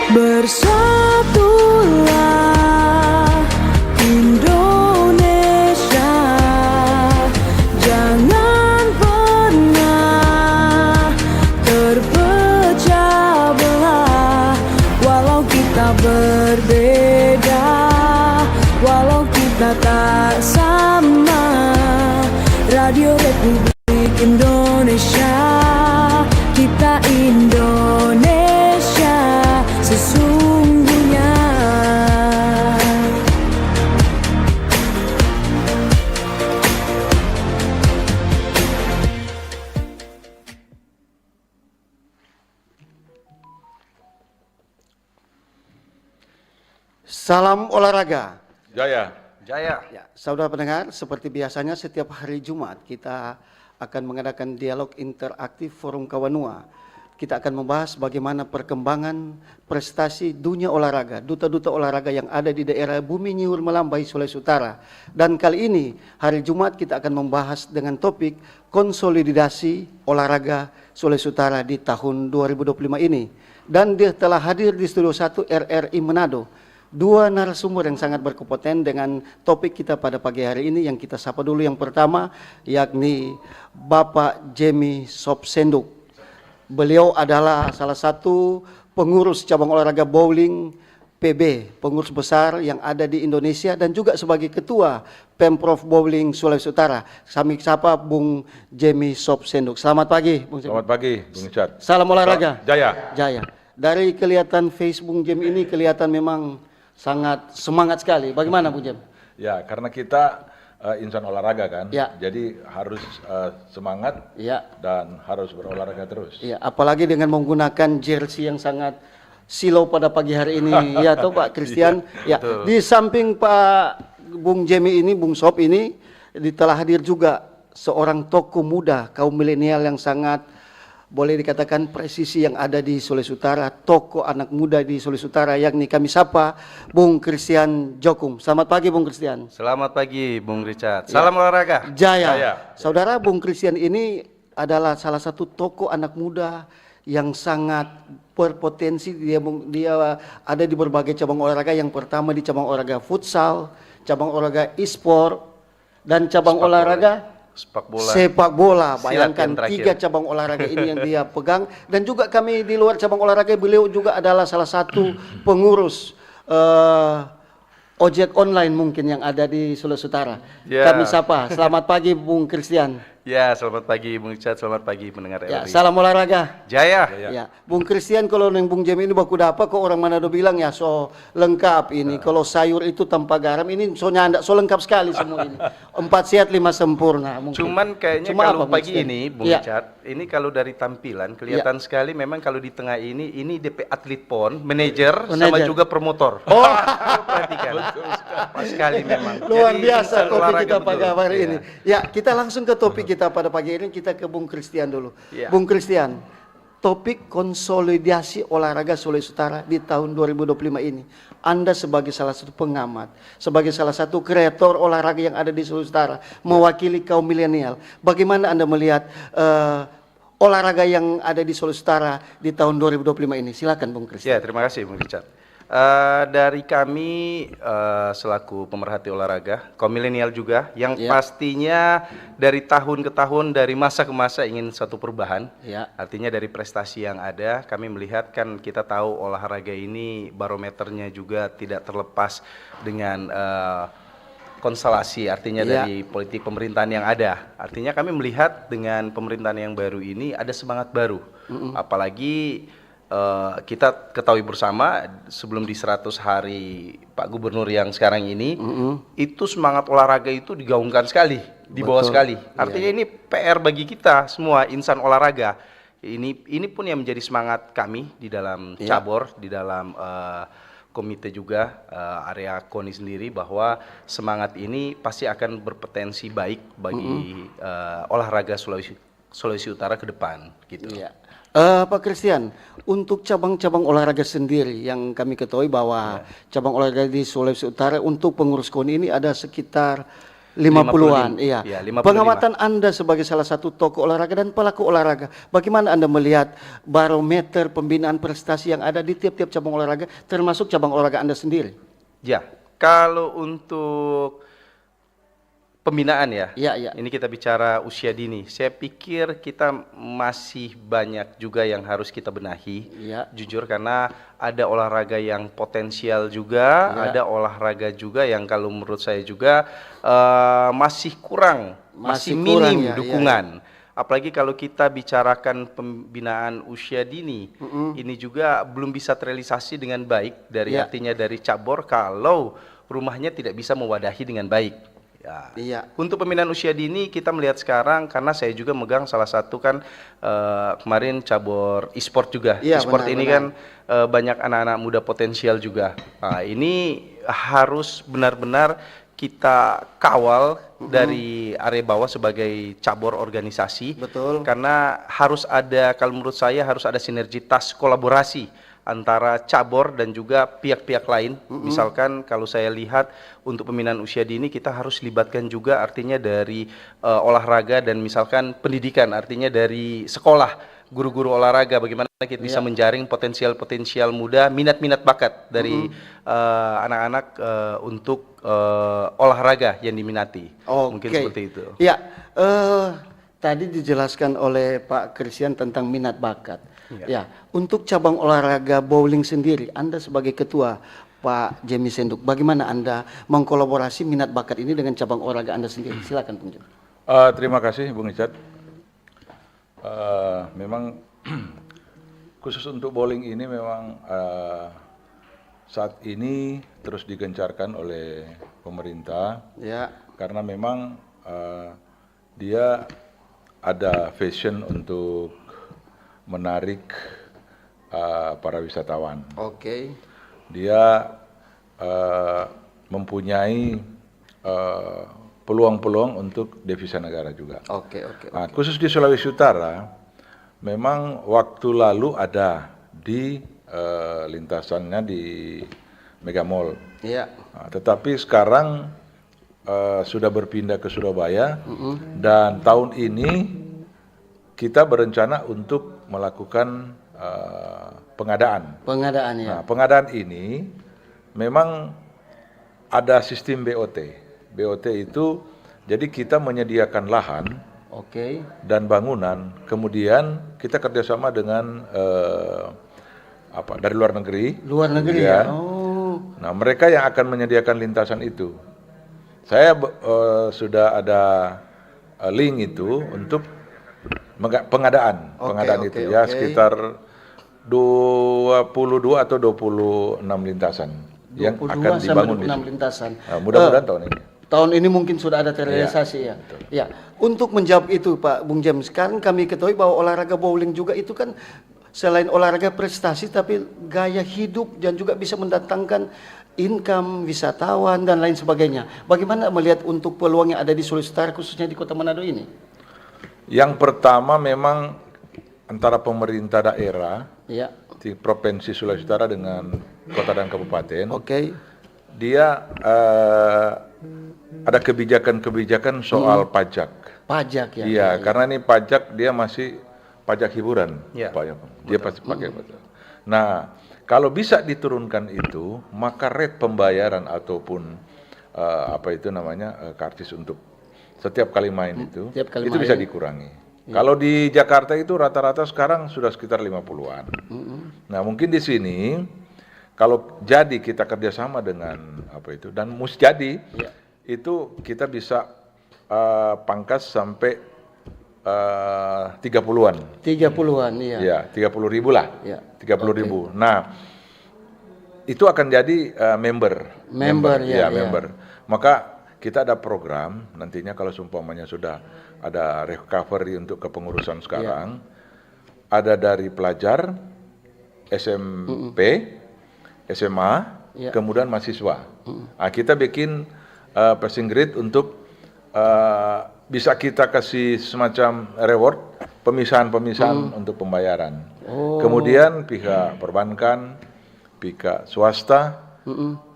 Bersatulah Indonesia, jangan pernah terpecah belah. Walau kita berbeda, walau kita tak sama, Radio Republik Indonesia, kita Indonesia sesungguhnya. Salam olahraga. Jaya. Jaya. Ya, saudara pendengar, seperti biasanya setiap hari Jumat kita akan mengadakan dialog interaktif Forum Kawanua. Kita akan membahas bagaimana perkembangan prestasi dunia olahraga, duta-duta olahraga yang ada di daerah Bumi Nyur Melambai, Sulawesi Utara. Dan kali ini, hari Jumat, kita akan membahas dengan topik konsolidasi olahraga Sulawesi Utara di tahun 2025 ini. Dan dia telah hadir di Studio 1 RRI Manado. Dua narasumber yang sangat berkompeten dengan topik kita pada pagi hari ini, yang kita sapa dulu. Yang pertama yakni Bapak Jemi Sopsenduk. Beliau adalah salah satu pengurus cabang olahraga bowling PB, pengurus besar yang ada di Indonesia, dan juga sebagai ketua Pemprov Bowling Sulawesi Utara. Kami sapa Bung Jemi Sopsenduk. Selamat pagi, Bung Jemi. Selamat pagi, Bung Icat. Salam olahraga. Jaya. Jaya. Dari kelihatan face Bung Jemi ini kelihatan memang sangat semangat sekali. Bagaimana Bung Jemi? Ya, karena kita insan olahraga kan, ya. Jadi harus semangat, ya, dan harus berolahraga terus. Ya, apalagi dengan menggunakan jersey yang sangat silau pada pagi hari ini, ya toh Pak Christian. Ya, di samping Pak Bung Jemi ini, Bung Sop ini, telah hadir juga seorang tokoh muda kaum milenial yang sangat boleh dikatakan presisi yang ada di Sulawesi Utara, tokoh anak muda di Sulawesi Utara, yakni kami sapa Bung Christian Jokum. Selamat pagi Bung Christian. Selamat pagi Bung Richard. Salam olahraga. Jaya. Jaya. Saudara, Bung Christian ini adalah salah satu tokoh anak muda yang sangat berpotensi. Dia ada di berbagai cabang olahraga. Yang pertama di cabang olahraga futsal, cabang olahraga e-sport, dan cabang olahraga sepak bola. Bayangkan 3 cabang olahraga ini yang dia pegang. Dan juga kami di luar cabang olahraga, beliau juga adalah salah satu pengurus ojek online mungkin yang ada di Sulawesi Utara. Kami sapa. Selamat pagi Bung Christian. Ya, selamat pagi Bung Richard, selamat pagi pendengar Ya, RRI. salam olahraga. Jaya. Ya, Bung Christian, kalau neng Bung Jemi ini baku dapat, kok orang Manado bilang ya so lengkap ini. Kalau sayur itu tanpa garam, ini so nyanda, so lengkap sekali semua ini. 4 sehat 5 sempurna. Mungkin. Cuman kayaknya Cuma kalau apa, pagi ini Bung Richard, ini kalau dari tampilan kelihatan sekali memang kalau di tengah ini DP atlet pon, manajer sama juga promotor. Oh, perhatikan. Pas sekali memang. luar Jadi, biasa topik kita betul. pada hari ini. Ya, kita langsung ke topik kita pada pagi ini. Kita ke Bung Christian dulu. Ya. Bung Christian, topik konsolidasi olahraga Sulawesi Utara di tahun 2025 ini. Anda sebagai salah satu pengamat, sebagai salah satu kreator olahraga yang ada di Sulawesi Utara, mewakili kaum milenial. Bagaimana Anda melihat olahraga yang ada di Sulawesi Utara di tahun 2025 ini? Silakan Bung Christian. Ya, terima kasih Bung Richard. Dari kami selaku pemerhati olahraga, kaum milenial juga, yang pastinya dari tahun ke tahun, dari masa ke masa ingin satu perubahan. Artinya dari prestasi yang ada, kami melihat kan kita tahu olahraga ini barometernya juga tidak terlepas dengan konstelasi, artinya dari politik pemerintahan yang ada. Artinya kami melihat dengan pemerintahan yang baru ini ada semangat baru, apalagi kita ketahui bersama sebelum di 100 hari Pak Gubernur yang sekarang ini, itu semangat olahraga itu digaungkan sekali, dibawa sekali. Artinya ini PR bagi kita semua insan olahraga. Ini pun yang menjadi semangat kami di dalam cabur, di dalam komite juga area KONI sendiri, bahwa semangat ini pasti akan berpotensi baik bagi olahraga Sulawesi Utara ke depan gitu. Pak Christian, untuk cabang-cabang olahraga sendiri yang kami ketahui bahwa cabang olahraga di Sulawesi Utara untuk pengurus KONI ini ada sekitar 50-an, iya. Ya, 55. Pengamatan Anda sebagai salah satu tokoh olahraga dan pelaku olahraga, bagaimana Anda melihat barometer pembinaan prestasi yang ada di tiap-tiap cabang olahraga, termasuk cabang olahraga Anda sendiri? Ya, kalau untuk pembinaan ya, Iya. ini kita bicara usia dini. Saya pikir kita masih banyak juga yang harus kita benahi. Iya. Jujur, karena ada olahraga yang potensial juga, Iya. ada olahraga juga yang kalau menurut saya juga masih kurang, masih Masih minim kurang ya, dukungan. Apalagi kalau kita bicarakan pembinaan usia dini, ini juga belum bisa terrealisasi dengan baik dari Iya. artinya dari cabur kalau rumahnya tidak bisa mewadahi dengan baik. Ya. Iya. Untuk pembinaan usia dini kita melihat sekarang, karena saya juga megang salah satu kan kemarin cabur e-sport juga. Iya, E-sport benar, ini benar. kan banyak anak-anak muda potensial juga. Nah, ini harus benar-benar kita kawal dari area bawah sebagai cabur organisasi. Betul. Karena harus ada, kalau menurut saya harus ada sinergitas kolaborasi antara cabur dan juga pihak-pihak lain. Misalkan kalau saya lihat untuk pembinaan usia dini kita harus libatkan juga artinya dari olahraga dan misalkan pendidikan, artinya dari sekolah, guru-guru olahraga, bagaimana kita bisa menjaring potensial-potensial muda, minat-minat bakat dari anak-anak untuk olahraga yang diminati. Mungkin seperti itu. Ya, tadi dijelaskan oleh Pak Christian tentang minat bakat. Ya, untuk cabang olahraga bowling sendiri, Anda sebagai ketua, Pak Jemi Senduk, bagaimana Anda mengkolaborasi minat bakat ini dengan cabang olahraga Anda sendiri? Silakan, Bung Jem. Terima kasih Bung Icat. Memang khusus untuk bowling ini memang saat ini terus digencarkan oleh pemerintah. Ya. Karena memang dia ada vision untuk menarik para wisatawan. Oke. Dia mempunyai peluang-peluang untuk devisa negara juga. Oke. Nah, khusus di Sulawesi Utara, memang waktu lalu ada di lintasannya di Mega Mall. Iya. Nah, tetapi sekarang sudah berpindah ke Surabaya dan tahun ini kita berencana untuk melakukan pengadaan. Pengadaan ya. Nah, pengadaan ini memang ada sistem BOT. BOT itu jadi kita menyediakan lahan Oke. dan bangunan, kemudian kita kerjasama dengan dari luar negeri. Luar negeri ya. ya. Oh. Nah, mereka yang akan menyediakan lintasan itu. Saya sudah ada link itu untuk pengadaan itu ya, sekitar 22 atau 26 lintasan yang akan dibangun di sini. Lintasan. Nah, mudah-mudahan tahun ini. Tahun ini mungkin sudah ada terrealisasi ya. Ya. Untuk menjawab itu Pak Bung Jem, sekarang kami ketahui bahwa olahraga bowling juga itu kan selain olahraga prestasi tapi gaya hidup dan juga bisa mendatangkan income wisatawan dan lain sebagainya. Bagaimana melihat untuk peluang yang ada di Sulawesi Utara khususnya di Kota Manado ini? Yang pertama memang antara pemerintah daerah Ya. di Provinsi Sulawesi Utara dengan kota dan kabupaten. Oke. Dia ada kebijakan-kebijakan soal pajak. Pajak ya. Iya, karena ini pajak dia masih pajak hiburan. Ya, Pak, dia pasti pakai pajak. Nah, kalau bisa diturunkan itu, maka rate pembayaran ataupun karcis untuk setiap kali main itu bisa dikurangi. Kalau di Jakarta itu rata-rata sekarang sudah sekitar 50-an. Nah, mungkin di sini kalau jadi kita kerjasama dengan dan jadi itu kita bisa pangkas sampai 30-an. 30-an iya. Ya, 30.000 lah. Ya. 30.000. Nah, itu akan jadi member. Ya. Member. Maka kita ada program nantinya kalau seumpamanya sudah ada recovery untuk kepengurusan sekarang, ada dari pelajar, SMP, SMA, kemudian mahasiswa. Nah, kita bikin passing grade untuk bisa kita kasih semacam reward, pemisahan-pemisahan untuk pembayaran. Kemudian pihak perbankan, pihak swasta,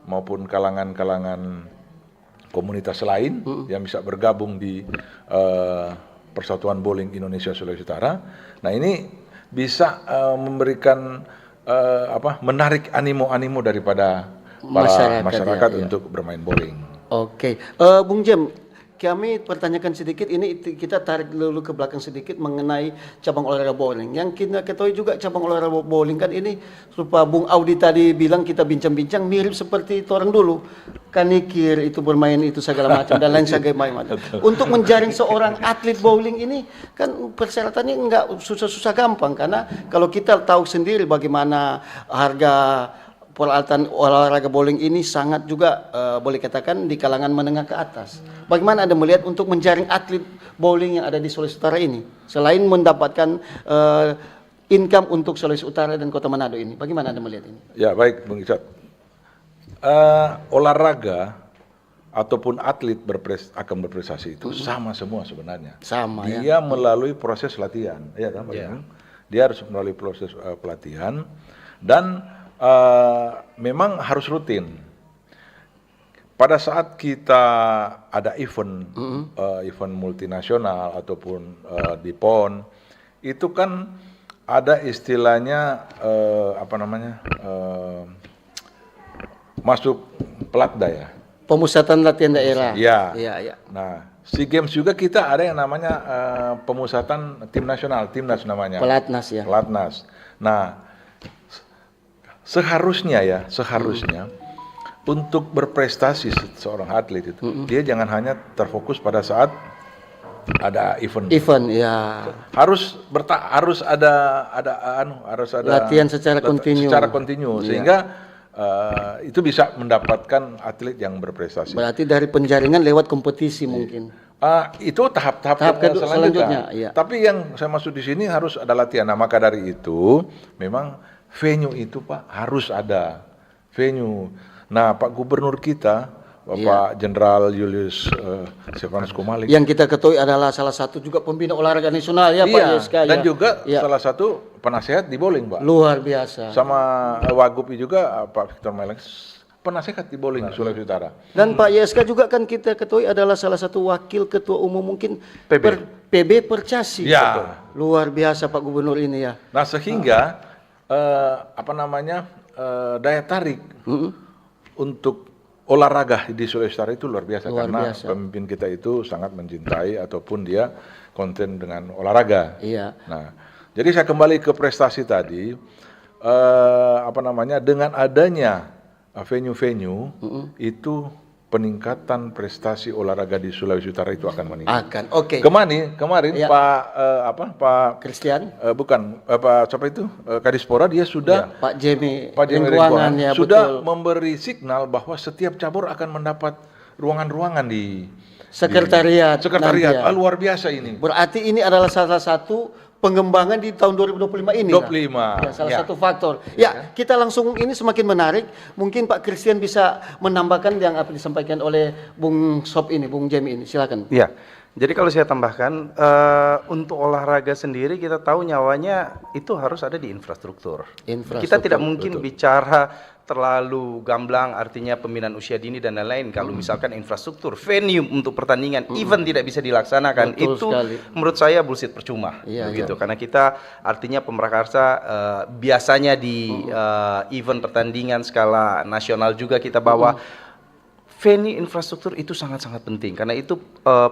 maupun kalangan-kalangan komunitas lain yang bisa bergabung di Persatuan Bowling Indonesia Sulawesi Utara. Nah ini bisa memberikan menarik animo daripada para masyarakat untuk bermain bowling. Oke, Bung Jem, kami pertanyakan sedikit, ini kita tarik dulu ke belakang sedikit mengenai cabang olahraga bowling. Yang kita ketahui juga cabang olahraga bowling kan ini, lupa Bung Audi tadi bilang, kita bincang-bincang mirip seperti orang dulu. Kanikir itu bermain itu segala macam dan lain sebagainya. Untuk menjaring seorang atlet bowling ini kan persyaratannya enggak susah-susah gampang, karena kalau kita tahu sendiri bagaimana harga peralatan olahraga bowling ini sangat juga boleh katakan di kalangan menengah ke atas. Bagaimana Anda melihat untuk menjaring atlet bowling yang ada di Sulawesi Utara ini, selain mendapatkan income untuk Sulawesi Utara dan Kota Manado ini, bagaimana Anda melihat ini? Ya baik, Bung Icat. Olahraga ataupun atlet akan berprestasi itu sama semua sebenarnya. Sama ya. Dia melalui proses latihan, ya kan Pak Bung? Dia harus melalui proses pelatihan dan memang harus rutin. Pada saat kita ada event, event multinasional ataupun di PON, itu kan ada istilahnya masuk pelatda ya. Pemusatan latihan daerah. Ya. Ya. Nah, SEA Games juga kita ada yang namanya pemusatan tim nasional, timnas namanya. Pelatnas ya. Pelatnas. Nah, seharusnya untuk berprestasi seorang atlet itu dia jangan hanya terfokus pada saat ada event ya, harus ada latihan secara kontinu sehingga itu bisa mendapatkan atlet yang berprestasi. Berarti dari penjaringan lewat kompetisi mungkin. Itu tahap selanjutnya. Ya. Tapi yang saya maksud di sini harus ada latihan. Nah, maka dari itu memang venue itu Pak harus ada venue. Nah, Pak Gubernur kita, Bapak Jenderal Julius Stefanus Komalik, yang kita ketahui adalah salah satu juga pembina olahraga nasional ya Pak YSK. Dan juga salah satu penasehat di bowling Pak. Luar biasa. Sama Wagub juga Pak Victor Meleng, penasehat di bowling di Sulawesi Utara. Dan Pak YSK juga kan kita ketahui adalah salah satu wakil ketua umum mungkin PB Percasi. Ya. Luar biasa Pak Gubernur ini ya. Nah sehingga daya tarik untuk olahraga di Sulawesi Utara itu luar biasa. Karena pemimpin kita itu sangat mencintai ataupun dia konten dengan olahraga. Iya. Nah, jadi saya kembali ke prestasi tadi, dengan adanya venue-venue itu peningkatan prestasi olahraga di Sulawesi Utara itu akan meningkat. Oke. Kemarin Pak Christian? Pak siapa itu? Kadispora dia sudah Pak Jemi Lingkungan ya, sudah memberi signal bahwa setiap cabur akan mendapat ruangan-ruangan di sekretariat. Luar biasa ini. Berarti ini adalah salah satu pengembangan di tahun 2025 ini. 25. Ya, salah satu faktor. Ya, kita langsung ini semakin menarik. Mungkin Pak Christian bisa menambahkan yang apa disampaikan oleh Bung Sob ini, Bung Jem ini. Silakan. Ya. Jadi kalau saya tambahkan, untuk olahraga sendiri kita tahu nyawanya itu harus ada di infrastruktur. Kita tidak mungkin bicara terlalu gamblang, artinya pembinaan usia dini dan lain-lain. Kalau misalkan infrastruktur, venue untuk pertandingan, event tidak bisa dilaksanakan, menurut saya bullshit percuma. Begitu. Karena kita artinya pemrakarsa biasanya di event pertandingan skala nasional juga kita bawa. Venue infrastruktur itu sangat-sangat penting karena itu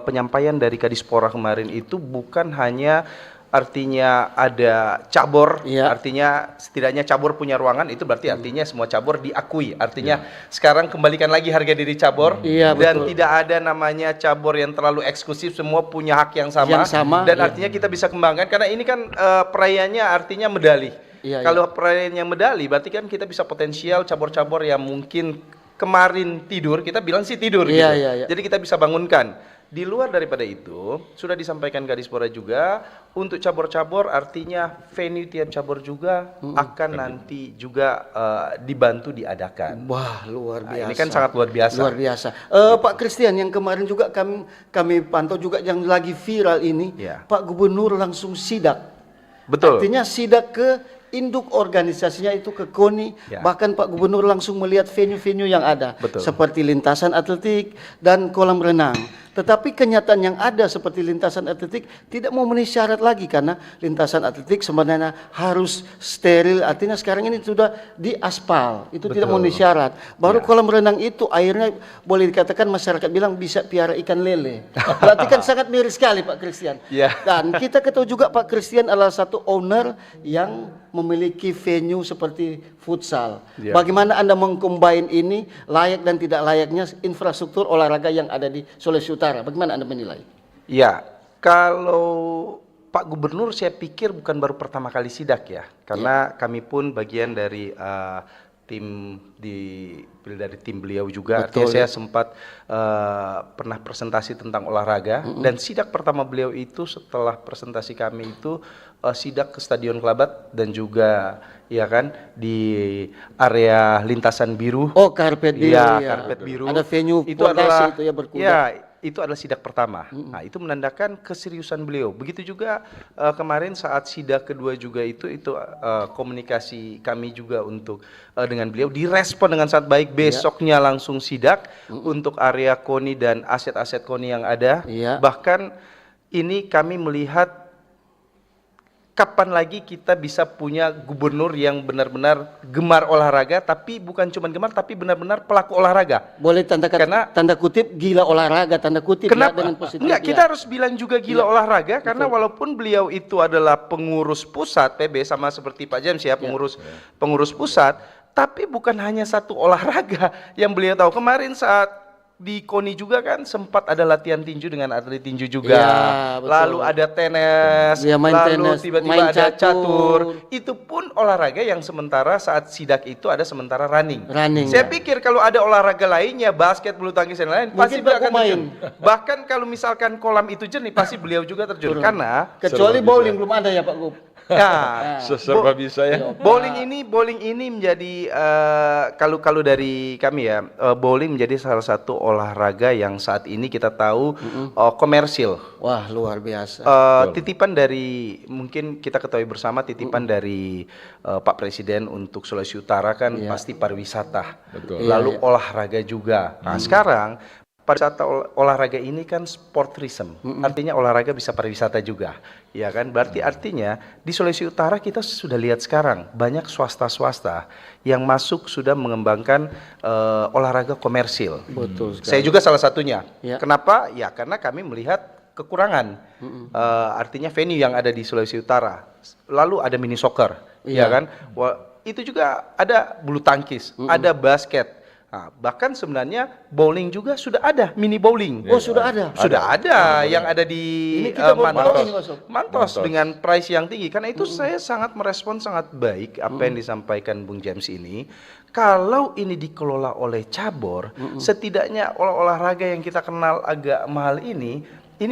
penyampaian dari Kadispora kemarin itu bukan hanya artinya ada cabur, artinya setidaknya cabur punya ruangan itu berarti artinya semua cabur diakui. Artinya sekarang kembalikan lagi harga diri cabur dan tidak ada namanya cabur yang terlalu eksklusif, semua punya hak yang sama dan artinya kita bisa kembangkan karena ini kan perayaannya artinya medali. Kalau perayaannya medali berarti kan kita bisa potensial cabur-cabur yang mungkin kemarin tidur, kita bilang sih tidur gitu. Jadi kita bisa bangunkan. Di luar daripada itu, sudah disampaikan Kadispora juga, untuk cabur-cabur artinya venue tiap cabur juga akan nanti juga dibantu diadakan. Wah, luar biasa. Ini kan sangat luar biasa. Luar biasa. Pak Christian, yang kemarin juga kami pantau juga yang lagi viral ini, Pak Gubernur langsung sidak. Betul. Artinya sidak ke induk organisasinya itu ke KONI, bahkan Pak Gubernur langsung melihat venue-venue yang ada, seperti lintasan atletik dan kolam renang. Tetapi kenyataan yang ada seperti lintasan atletik tidak memenuhi syarat lagi, karena lintasan atletik sebenarnya harus steril, artinya sekarang ini sudah diaspal, itu tidak memenuhi syarat. Baru kolam renang itu airnya boleh dikatakan masyarakat bilang bisa piara ikan lele. Berarti kan sangat miris sekali Pak Christian. Dan kita ketahui juga Pak Christian adalah satu owner yang memiliki venue seperti futsal. Bagaimana Anda mengcombine ini, layak dan tidak layaknya infrastruktur olahraga yang ada di Sulawesi Utara? Bagaimana Anda menilai? Ya, kalau Pak Gubernur saya pikir bukan baru pertama kali sidak ya, karena kami pun bagian dari tim dari tim beliau juga. Artinya saya sempat pernah presentasi tentang olahraga, dan sidak pertama beliau itu setelah presentasi kami itu sidak ke Stadion Kelabat dan juga ya kan di area lintasan biru. Oh, karpet biru. Ya, karpet biru. Ada venue itu adalah itu ya berkuda. Ya, itu adalah sidak pertama. Nah, itu menandakan keseriusan beliau. Begitu juga kemarin saat sidak kedua juga itu komunikasi kami juga untuk dengan beliau direspon dengan sangat baik. Besoknya langsung sidak untuk area KONI dan aset-aset KONI yang ada. Bahkan ini kami melihat kapan lagi kita bisa punya gubernur yang benar-benar gemar olahraga, tapi bukan cuma gemar, tapi benar-benar pelaku olahraga. Boleh tanda kutip gila olahraga, tanda kutip. Kenapa? Ya, dengan positif. Enggak, kita harus bilang juga gila olahraga, karena walaupun beliau itu adalah pengurus pusat PB, sama seperti Pak James ya, pengurus pusat, tapi bukan hanya satu olahraga yang beliau tahu. Kemarin saat di KONI juga kan sempat ada latihan tinju dengan atlet tinju juga. Lalu ada tenis, lalu tiba-tiba ada catur. Itu pun olahraga yang sementara saat sidak itu ada sementara running. Saya pikir kalau ada olahraga lainnya, basket, bulu tangkis dan lain, pasti beliau akan terjun. Bahkan kalau misalkan kolam itu jernih, pasti beliau juga terjun. Karena kecuali bowling belum ada ya Pak Gub. Ya, serba bisa ya. Bowling ini menjadi kalau dari kami ya, bowling menjadi salah satu olahraga yang saat ini kita tahu komersil. Wah, luar biasa. Titipan dari, mungkin kita ketahui bersama, titipan dari Pak Presiden untuk Sulawesi Utara kan pasti pariwisata. Lalu olahraga juga. Nah, sekarang pariwisata olahraga ini kan sport tourism, artinya olahraga bisa pariwisata juga, ya kan? Berarti artinya di Sulawesi Utara kita sudah lihat sekarang banyak swasta-swasta yang masuk sudah mengembangkan olahraga komersil. Betul sekali. Saya juga salah satunya. Kenapa? Ya karena kami melihat kekurangan, artinya venue yang ada di Sulawesi Utara. Lalu ada mini soccer, ya kan? Itu juga ada bulu tangkis, ada basket. Nah, bahkan sebenarnya bowling juga sudah ada, mini bowling. Oh, sudah ada? Sudah ada, yang ada di Mantos dengan price yang tinggi. Karena itu saya sangat merespon sangat baik apa yang disampaikan Bung James ini. Kalau ini dikelola oleh cabur, setidaknya olahraga yang kita kenal agak mahal ini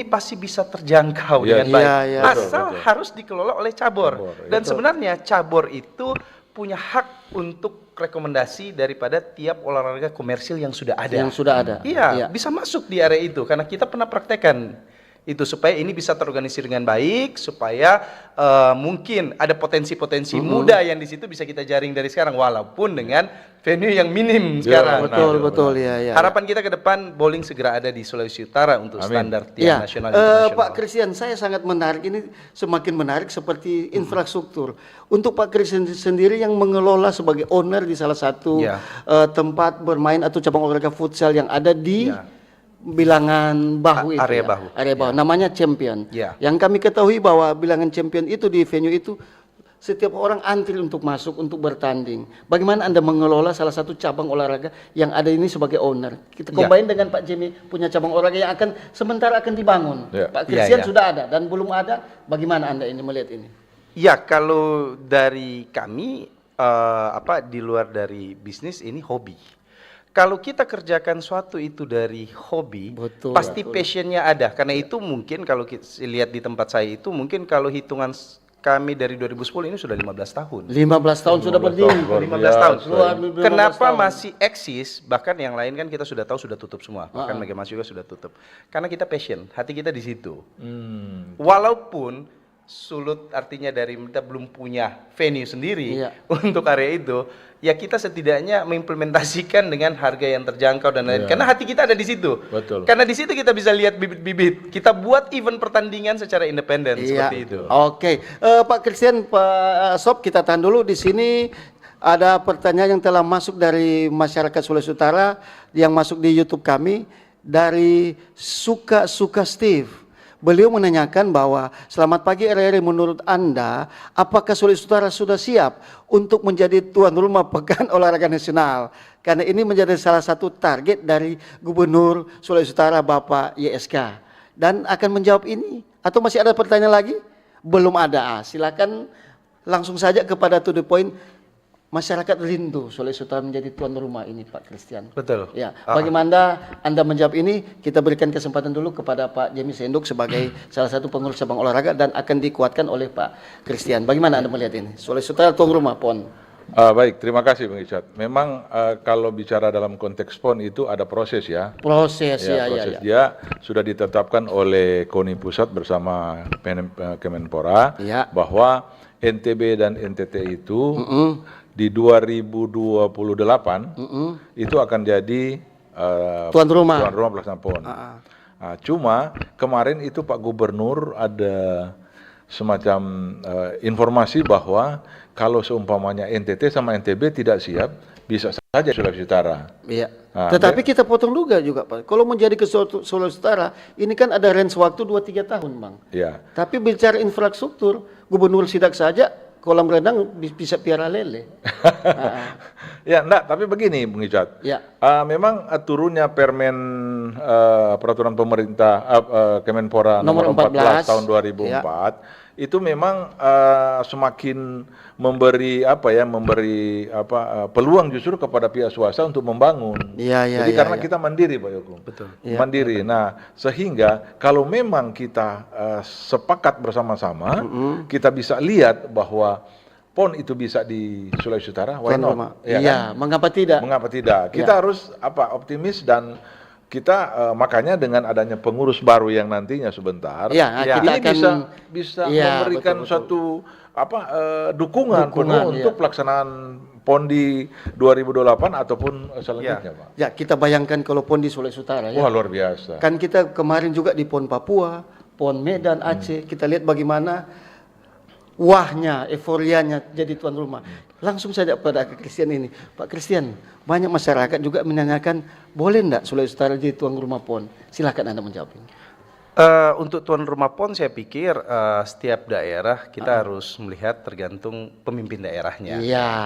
pasti bisa terjangkau dengan baik. Asal harus dikelola oleh cabur. Dan sebenarnya cabur itu punya hak untuk rekomendasi daripada tiap olahraga komersil yang sudah ada. Iya, bisa masuk di area itu karena kita pernah praktekkan itu supaya ini bisa terorganisir dengan baik, supaya mungkin ada potensi-potensi muda yang di situ bisa kita jaring dari sekarang, walaupun dengan venue yang minim sekarang. Betul ya. Harapan kita ke depan bowling segera ada di Sulawesi Utara untuk standar tiap nasional internasional. Pak Christian, saya sangat menarik, ini semakin menarik seperti infrastruktur. Untuk Pak Christian sendiri yang mengelola sebagai owner di salah satu tempat bermain atau cabang olahraga futsal yang ada di Bilangan Bahu itu, area Bahu. Namanya Champion. Yang kami ketahui bahwa Bilangan Champion itu di venue itu setiap orang antri untuk masuk untuk bertanding. Bagaimana Anda mengelola salah satu cabang olahraga yang ada ini sebagai owner? Kita combine dengan Pak Jimmy punya cabang olahraga yang akan sementara akan dibangun. Pak Christian sudah ada dan belum ada. Bagaimana Anda ini melihat ini? Ya, kalau dari kami di luar dari bisnis ini hobi. Kalau kita kerjakan suatu itu dari hobi, pasti passionnya ada. Karena itu mungkin kalau kita lihat di tempat saya itu, mungkin kalau hitungan kami dari 2010 ini sudah 15 tahun. 15 tahun sudah berdiri. 15 tahun. Kenapa masih eksis? Bahkan yang lain kan kita sudah tahu sudah tutup semua. Bahkan Megamas juga sudah tutup. Karena kita passion, hati kita di situ. Walaupun sulut artinya dari kita belum punya venue sendiri Iya. untuk area itu, ya kita setidaknya mengimplementasikan dengan harga yang terjangkau dan lain. Karena hati kita ada di situ. Betul. Karena di situ kita bisa lihat bibit-bibit. Kita buat event pertandingan secara independen seperti itu. Oke, Pak Christian, Pak Sob, kita tahan dulu di sini. Ada pertanyaan yang telah masuk dari masyarakat Sulawesi Utara yang masuk di YouTube kami dari Suka Steve. Beliau menanyakan bahwa selamat pagi RRI, menurut Anda apakah Sulawesi Utara sudah siap untuk menjadi tuan rumah Pekan Olahraga Nasional? Karena ini menjadi salah satu target dari Gubernur Sulawesi Utara Bapak YSK. Dan akan menjawab ini atau masih ada pertanyaan lagi? Belum ada. Silakan langsung saja kepada to the point. Masyarakat rindu Sulawesi Utara menjadi tuan rumah ini, Pak Christian. Betul. Ya, bagaimana Anda menjawab ini? Kita berikan kesempatan dulu kepada Pak Jemi Senduk sebagai salah satu pengurus cabang olahraga dan akan dikuatkan oleh Pak Christian. Bagaimana Anda melihat ini? Sulawesi Utara tuan rumah PON. Baik, terima kasih Bang Icat. Memang kalau bicara dalam konteks PON itu ada proses ya. Proses, Proses dia sudah ditetapkan oleh KONI Pusat bersama Kemenpora bahwa NTB dan NTT itu di 2028 itu akan jadi tuan rumah pelaksanaan PON. Cuma kemarin itu Pak Gubernur ada semacam informasi bahwa kalau seumpamanya NTT sama NTB tidak siap, bisa saja Sulawesi Utara. Iya. Tetapi kita potong juga Pak. Kalau menjadi ke Sulawesi Utara, ini kan ada range waktu 2-3 tahun, Bang. Iya. Tapi bicara infrastruktur, Gubernur Sidak saja kolam renang bisa piara lele. Ya, enggak, tapi begini Bung Icat. Ya. Memang turunnya Permen peraturan pemerintah Kemenpora nomor 14 tahun 2004 itu memang semakin memberi peluang justru kepada pihak swasta untuk membangun. Jadi karena kita mandiri Pak Yoko. Betul. Mandiri. Nah, sehingga kalau memang kita sepakat bersama-sama, kita bisa lihat bahwa PON itu bisa di Sulawesi Utara, why not? Iya, kan? Mengapa tidak? Mengapa tidak? Kita harus optimis dan kita makanya dengan adanya pengurus baru yang nantinya sebentar, kita ini akan bisa memberikan suatu dukungan penuh untuk pelaksanaan PON di 2028 ataupun selanjutnya, Pak. Ya, kita bayangkan kalau PON di Sulawesi Utara Wah, luar biasa. Kan kita kemarin juga di PON Papua, PON Medan, Aceh, kita lihat bagaimana wahnya, euforianya jadi tuan rumah. Langsung saja pada Christian ini. Pak Christian, banyak masyarakat juga menanyakan, boleh enggak Sulawesi Utara jadi tuan rumah PON? Silakan Anda menjawab ini. Untuk tuan rumah PON saya pikir setiap daerah kita harus melihat tergantung pemimpin daerahnya.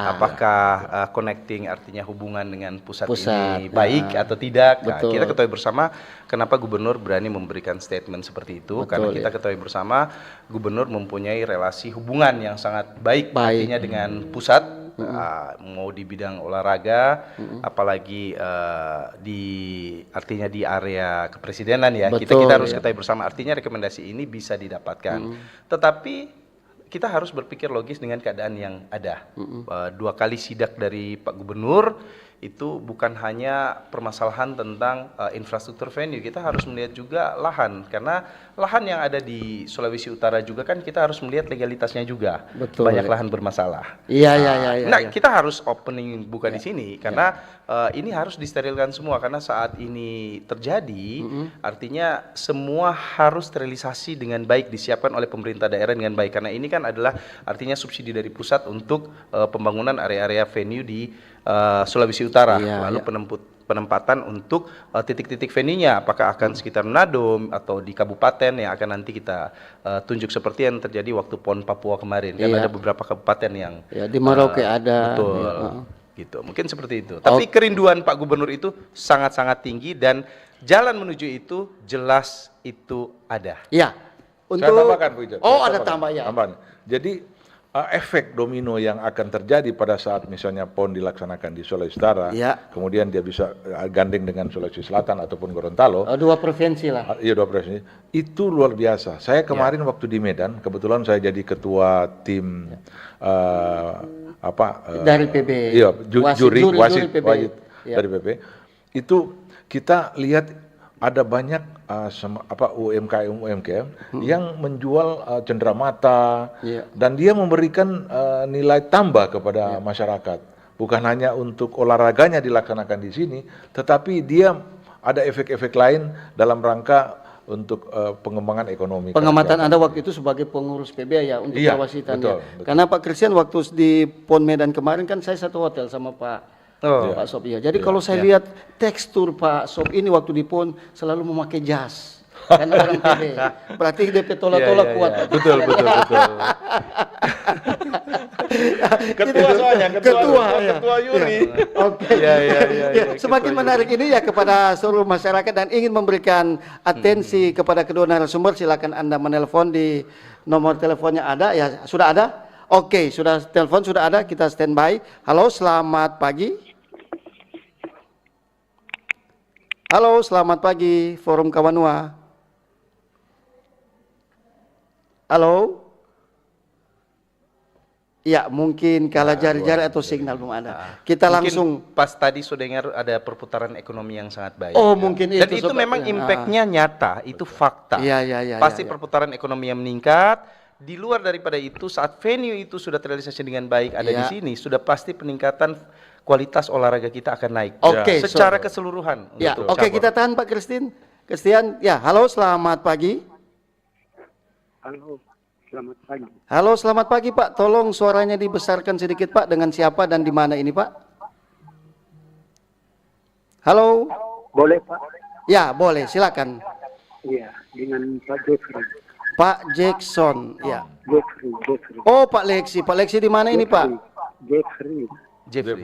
Apakah connecting artinya hubungan dengan pusat ini baik atau tidak. Nah, kita ketahui bersama kenapa gubernur berani memberikan statement seperti itu. Karena kita ketahui bersama gubernur mempunyai relasi hubungan yang sangat baik artinya dengan pusat. Mau di bidang olahraga, apalagi artinya di area kepresidenan ya. Kita harus ketahui bersama artinya rekomendasi ini bisa didapatkan. Tetapi kita harus berpikir logis dengan keadaan yang ada. 2 kali sidak dari Pak Gubernur itu bukan hanya permasalahan tentang infrastruktur venue, kita harus melihat juga lahan, karena lahan yang ada di Sulawesi Utara juga kan kita harus melihat legalitasnya juga. Banyak lahan bermasalah. Nah, kita harus opening buka di sini karena ini harus disterilkan semua, karena saat ini terjadi artinya semua harus sterilisasi dengan baik, disiapkan oleh pemerintah daerah dengan baik, karena ini kan adalah artinya subsidi dari pusat untuk pembangunan area-area venue di Sulawesi Utara, lalu penempatan untuk titik-titik venue-nya, apakah akan sekitar Manado atau di kabupaten yang akan nanti kita tunjuk seperti yang terjadi waktu PON Papua kemarin. Kan ada beberapa kabupaten yang di Merauke ada. Betul. Gitu. Mungkin seperti itu. Tapi kerinduan Pak Gubernur itu sangat-sangat tinggi dan jalan menuju itu jelas itu ada. Untuk saya tambahkan, Bu Ijat. Ada tambah ya. Jadi efek domino yang akan terjadi pada saat misalnya PON dilaksanakan di Sulawesi Utara, kemudian dia bisa gandeng dengan Sulawesi Selatan ataupun Gorontalo. 2 provinsi lah. Iya, 2 provinsi. Itu luar biasa. Saya kemarin waktu di Medan, kebetulan saya jadi ketua tim dari PB. Iya, wasit dari PB. Itu kita lihat ada banyak UMKM yang menjual cenderamata dan dia memberikan nilai tambah kepada masyarakat. Bukan hanya untuk olahraganya dilaksanakan di sini, tetapi dia ada efek-efek lain dalam rangka untuk pengembangan ekonomi. Pengamatan Anda waktu itu sebagai pengurus PBA ya untuk perwasitan betul, ya. betul. Karena Pak Christian waktu di PON Medan kemarin kan saya satu hotel sama Pak Sob ya. Jadi kalau saya lihat tekstur Pak Sob ini waktu di PON selalu memakai jas. Karena orang PBA. Berarti DP tolak-tolak kuat. Betul. Ketua soalnya, ketua Yuri. Oke. Semakin menarik ini ya kepada seluruh masyarakat dan ingin memberikan atensi kepada kedua narasumber, silakan Anda menelpon di nomor teleponnya ada ya. Sudah ada? Oke, sudah telepon sudah ada, kita standby. Halo, selamat pagi. Halo, selamat pagi Forum Kawanua. Halo. Ya, mungkin kalah jari-jari atau signal belum ada. Kita mungkin langsung pas tadi sudah dengar ada perputaran ekonomi yang sangat baik. Oh, mungkin dan itu itu memang impactnya nyata, itu fakta. Iya. Pasti perputaran ekonomi yang meningkat. Di luar daripada itu, saat venue itu sudah terrealisasi dengan baik ada di sini, sudah pasti peningkatan kualitas olahraga kita akan naik. Oke, secara keseluruhan. Ya, oke, kita tahan Pak Christian. Ya, halo, selamat pagi. Halo, selamat pagi. Halo, selamat pagi Pak. Tolong suaranya dibesarkan sedikit Pak. Dengan siapa dan di mana ini Pak? Halo. Boleh Pak? Ya, boleh. Silakan. Iya, dengan Pak Jeffrey. Pak Jackson. Ya. Jeffrey. Oh, Pak Lexi. Pak Lexi di mana ini Pak? Jeffrey.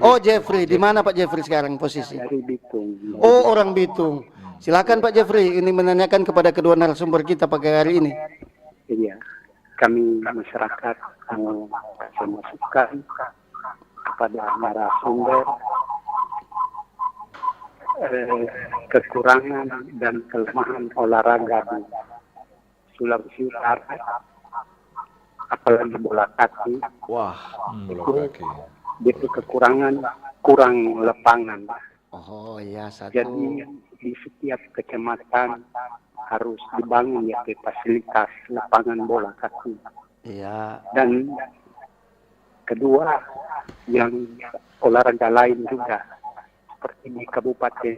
Oh, Jeffrey. Di mana Pak Jeffrey sekarang posisi? Dari Bitung. Oh, orang Bitung. Silakan Pak Jeffrey. Ini menanyakan kepada kedua narasumber kita pagi hari ini. Iya, kami masyarakat mau kasih masukan kepada narasumber kekurangan dan kelemahan olahraga di Sulawesi Utara, apalagi bola kaki. Wah, bola kaki. Itu kekurangan, kurang lapangan. Oh iya, satu. Jadi di setiap kecamatan harus dibangun ya fasilitas lapangan bola kaki. Iya. Dan kedua, yang olahraga lain juga seperti di Kabupaten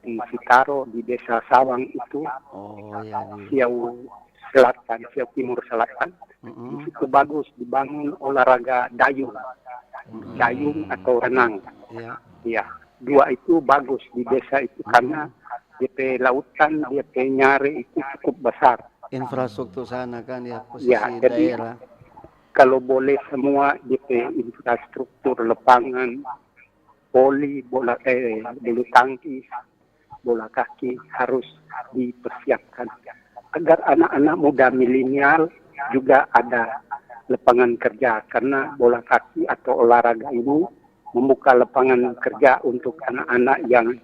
di Sitaro, di Desa Sawang itu, Siau Selatan, Siau Timur Selatan, itu bagus dibangun olahraga dayung atau renang. Iya, dua itu bagus di desa itu karena DP lautan, DP nyari itu cukup besar. Infrastruktur sana kan ya, posisi jadi, daerah. Kalau boleh semua DP infrastruktur lapangan, voli, bulu tangkis, bola kaki harus dipersiapkan agar anak-anak muda milenial juga ada lapangan kerja, karena bola kaki atau olahraga ini membuka lapangan kerja untuk anak-anak yang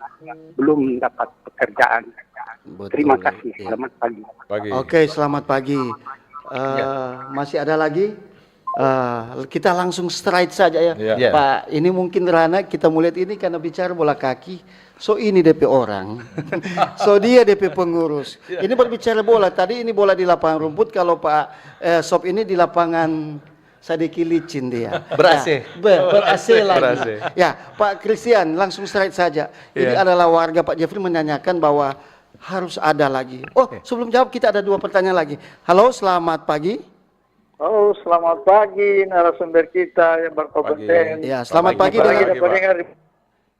belum dapat pekerjaan. Betul. Terima kasih. Selamat pagi. Oke, selamat pagi. Masih ada lagi? Kita langsung straight saja ya. Pak, ini mungkin Rana kita mulai ini karena bicara bola kaki. So ini DP orang. So dia DP pengurus. Ini berbicara bola. Tadi ini bola di lapangan rumput. Kalau Pak Sob ini di lapangan Sadiki licin dia. Ber-AC. Ber-AC lagi. Ya, Pak Christian langsung straight saja. Ini adalah warga Pak Jeffrey menanyakan bahwa harus ada lagi. Oh, sebelum jawab kita ada dua pertanyaan lagi. Halo, selamat pagi. Oh, selamat pagi narasumber kita yang berkompeten. Ya, selamat pagi.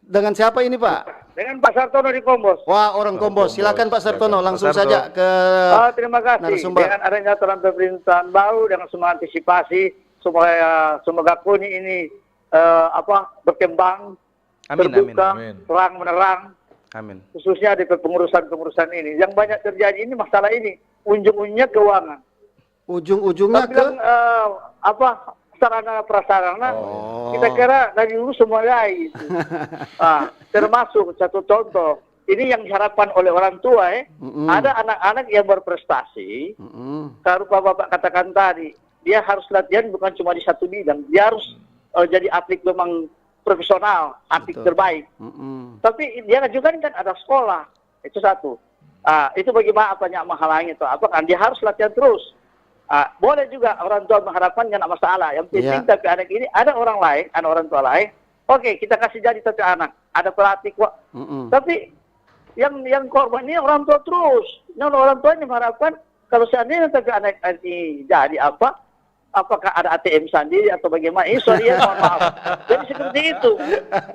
Dengan siapa ini Pak? Dengan Pak Sartono di Kombos. Wah, orang Kombos. Silakan Pak Sartono, langsung saja ke terima kasih. narasumber. Dengan adanya aturan pemerintahan baru dengan semua antisipasi supaya semoga KONI ini berkembang, terbuka, terang menerang. Amin. Khususnya di pengurusan ini. Yang banyak terjadi ini masalah ini ujung-ujungnya keuangan. Ujung-ujungnya ke sarana prasarana. Kita kira dari dulu semua gitu. Termasuk satu contoh, ini yang diharapkan oleh orang tua ada anak-anak yang berprestasi. Kalau Bapak katakan tadi, dia harus latihan bukan cuma di satu bidang, dia harus jadi atlet memang profesional, atlet terbaik. Tapi dia juga kan ada sekolah, Itu satu. Itu bagaimana apanya menghalangi itu apa kan dia harus latihan terus. Boleh juga orang tua mengharapkan nggak masalah. Yang penting tapi anak ini ada orang lain, ada orang tua lain. Oke, kita kasih jadi satu anak. Ada pelatih kok. Tapi yang korban ini orang tua terus. Yang orang tuanya mengharapkan kalau seandainya tapi anak ini jadi apa? Apakah ada ATM sendiri atau bagaimana? Ini sorry ya, mohon maaf. Jadi seperti itu.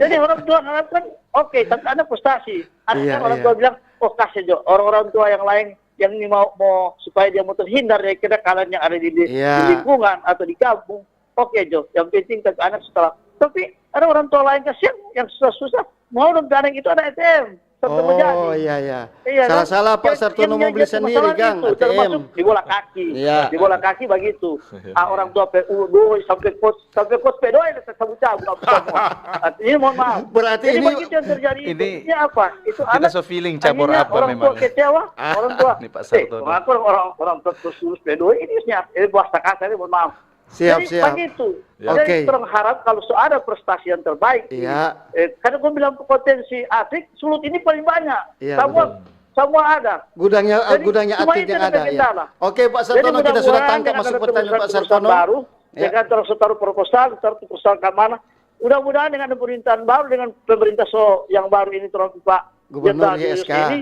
Jadi orang tua mengharapkan, oke, tapi anak prestasi. Artinya orang tua bilang, oh kasih Jo, orang-orang tua yang lain yang ini mau supaya dia mau terhindar dari kenakalan yang ada di lingkungan atau di kampung. Oke Jo, yang penting tapi anak setelah. Tapi ada orang tua lain kasihan yang susah-susah mau dong anak itu ada ATM. Oh iya. Salah-salah Pak Sartono mau beli sendiri, Kang. Itu, termasuk di bola kaki. Di bola kaki begitu. Orang tua PU sampai coach PDO itu cabut-cabut semua. Ini mohon maaf. Berarti ini begitu yang terjadi ini apa? Itu kita anak feeling cabur apa orang memang. Tua kecewa, orang tua. Ini Pak Sartono. Orang tua terus PDO ini bahasa kasar ini mohon maaf. Siap. Begitu. Jadi terang harap kalau ada prestasi yang terbaik. Karena gue bilang potensi atlet sulut ini paling banyak. Semua ada. Gudangnya atlet yang ada. Oke Pak Sartono, kita sudah tangkap masuk pertanyaan Pak Sartono. Baru, dengan terus taruh proposal ke mana? Mudah-mudahan dengan pemerintahan baru, dengan pemerintah yang baru ini terus Pak Gubernur YSK ini,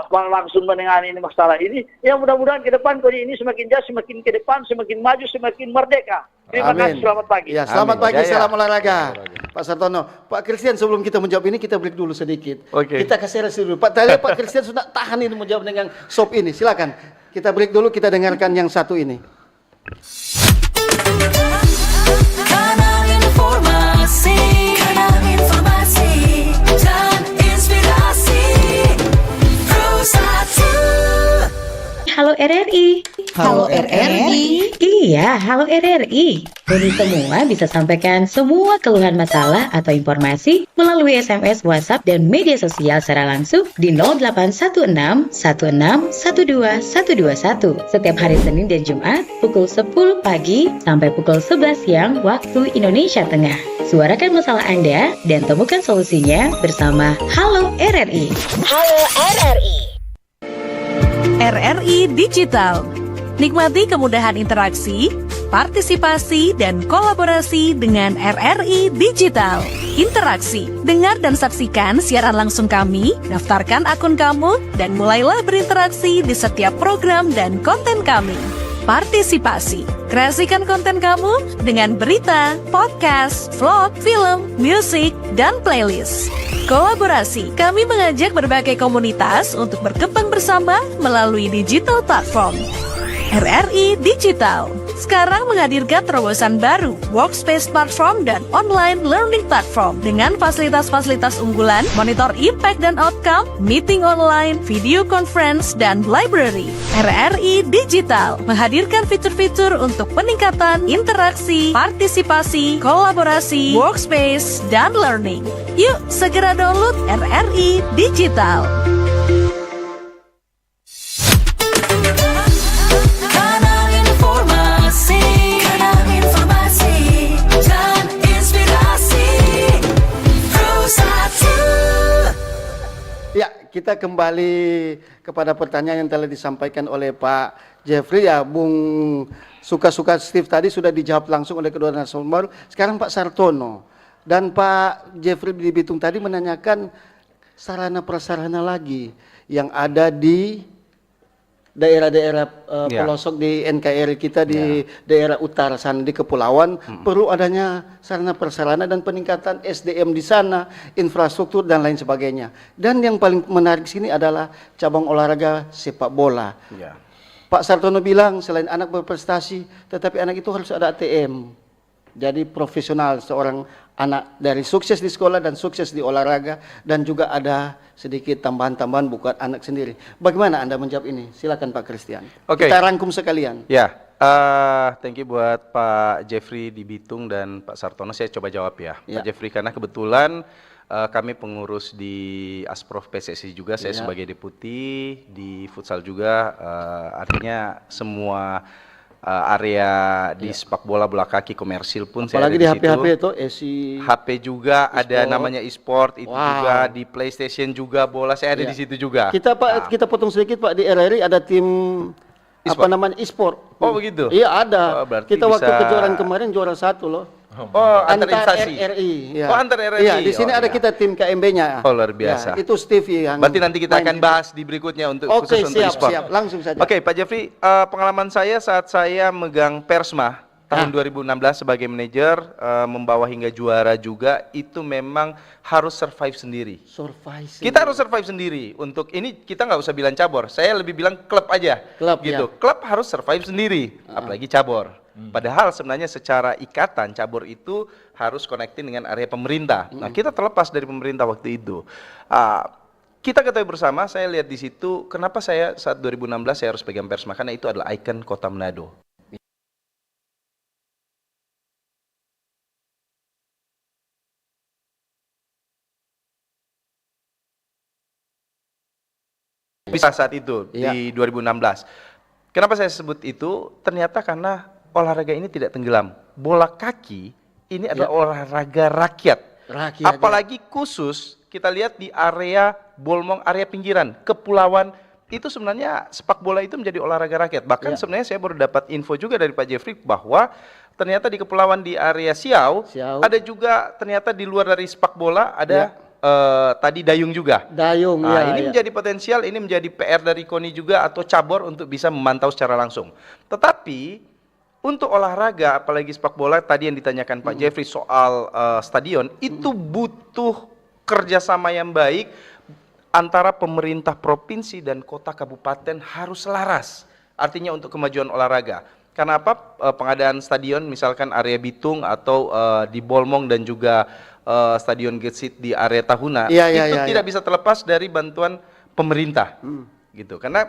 langsung menangani ini masalah ini. Ya mudah-mudahan ke depan kode ini semakin jauh, semakin ke depan, semakin maju, semakin merdeka. Terima kasih, selamat pagi. Ya, selamat pagi, salam olahraga. Pak Sartono, Pak Christian sebelum kita menjawab ini kita break dulu sedikit. Kita kasih resi dulu. Pak Christian sudah tahan ini menjawab dengan sop ini. Silakan. Kita break dulu, kita dengarkan yang satu ini. Kanal informasi dan inspirasi Pro1. Halo RRI. Halo RRI. Iya, halo RRI. Ini semua bisa sampaikan semua keluhan masalah atau informasi melalui SMS, WhatsApp, dan media sosial secara langsung di 0816 16 12 121 setiap hari Senin dan Jumat pukul 10 pagi sampai pukul 11 siang waktu Indonesia Tengah. Suarakan masalah Anda dan temukan solusinya bersama Halo RRI. Halo RRI. RRI Digital. Nikmati kemudahan interaksi, partisipasi, dan kolaborasi dengan RRI Digital. Interaksi, dengar dan saksikan siaran langsung kami, daftarkan akun kamu, dan mulailah berinteraksi di setiap program dan konten kami. Partisipasi, kreasikan konten kamu dengan berita, podcast, vlog, film, musik, dan playlist. Kolaborasi, kami mengajak berbagai komunitas untuk berkembang bersama melalui digital platform. RRI Digital sekarang menghadirkan terobosan baru, workspace platform dan online learning platform dengan fasilitas-fasilitas unggulan, monitor impact dan outcome, meeting online, video conference, dan library. RRI Digital menghadirkan fitur-fitur untuk peningkatan interaksi, partisipasi, kolaborasi, workspace, dan learning. Yuk, segera download RRI Digital. Kita kembali kepada pertanyaan yang telah disampaikan oleh Pak Jeffrey. Ya, Bung Suka-Suka Steve tadi sudah dijawab langsung oleh kedua narasumber. Sekarang Pak Sartono dan Pak Jeffrey di Bitung tadi menanyakan sarana prasarana lagi yang ada di daerah-daerah pelosok di NKRI kita di daerah utara sana di kepulauan perlu adanya sarana prasarana dan peningkatan SDM di sana, infrastruktur dan lain sebagainya. Dan yang paling menarik sini adalah cabang olahraga sepak bola. Pak Sartono bilang selain anak berprestasi, tetapi anak itu harus ada ATM. Jadi profesional seorang anak dari sukses di sekolah dan sukses di olahraga dan juga ada sedikit tambahan-tambahan buat anak sendiri. Bagaimana Anda menjawab ini? Silakan Pak Christian. Kita rangkum sekalian. Ya, thank you buat Pak Jeffrey di Bitung dan Pak Sartono. Saya coba jawab ya. Pak Jeffrey, karena kebetulan kami pengurus di Asprof PSSI juga, saya sebagai deputi di futsal juga, artinya semua area di sepak bola kaki komersil pun saya ada Apalagi di situ. HP-HP itu HP juga ada e-sport. namanya e-sport itu Wow. juga di PlayStation juga bola saya ada Iya. di situ juga. Kita Pak, kita potong sedikit Pak, di RRI ada tim apa E-sport. namanya e-sport. Oh, begitu? Iya ada. Oh, berarti Kita waktu bisa- kejuaraan kemarin juara 1 loh. Oh, antar instansi. RRI. Ya. Oh, antar RRI. Iya, di sini Oh, ada iya. kita tim KMB-nya. Oh, luar biasa. Ya, itu Steve yang Berarti nanti kita main akan di- bahas di berikutnya untuk Oke, khusus untuk siap, e-sport. siap. Langsung saja. Oke, Pak Jeffrey, pengalaman saya saat saya megang Persma tahun 2016 sebagai manajer, membawa hingga juara juga, itu memang harus survive sendiri. Survive. Kita harus survive sendiri. Untuk ini kita nggak usah bilang cabur, saya lebih bilang klub aja. Klub, gitu. ya. Klub harus survive sendiri, apalagi cabur. Padahal sebenarnya secara ikatan cabur itu harus connecting dengan area pemerintah. Nah, kita terlepas dari pemerintah waktu itu. Kita ketahui bersama, saya lihat di situ, kenapa saya saat 2016 saya harus pegang Persma, karena itu adalah ikon kota Manado. Bisa saat itu di 2016. Kenapa saya sebut itu? Ternyata karena olahraga ini tidak tenggelam. Bola kaki ini adalah olahraga rakyat. Rakyat, Apalagi khusus kita lihat di area Bolmong, area pinggiran, kepulauan, itu sebenarnya sepak bola itu menjadi olahraga rakyat. Bahkan sebenarnya saya baru dapat info juga dari Pak Jeffrey bahwa ternyata di kepulauan di area Siau, ada juga ternyata di luar dari sepak bola ada tadi dayung juga. Dayung, Nah, ini menjadi potensial, ini menjadi PR dari KONI juga atau cabur untuk bisa memantau secara langsung. Tetapi untuk olahraga, apalagi sepak bola tadi yang ditanyakan Pak Jeffrey soal stadion, itu butuh kerjasama yang baik antara pemerintah provinsi dan kota kabupaten harus selaras. Artinya untuk kemajuan olahraga. Karena apa? Pengadaan stadion misalkan area Bitung atau di Bolmong dan juga Stadion Getsit di area Tahuna itu tidak bisa terlepas dari bantuan pemerintah. Gitu. Karena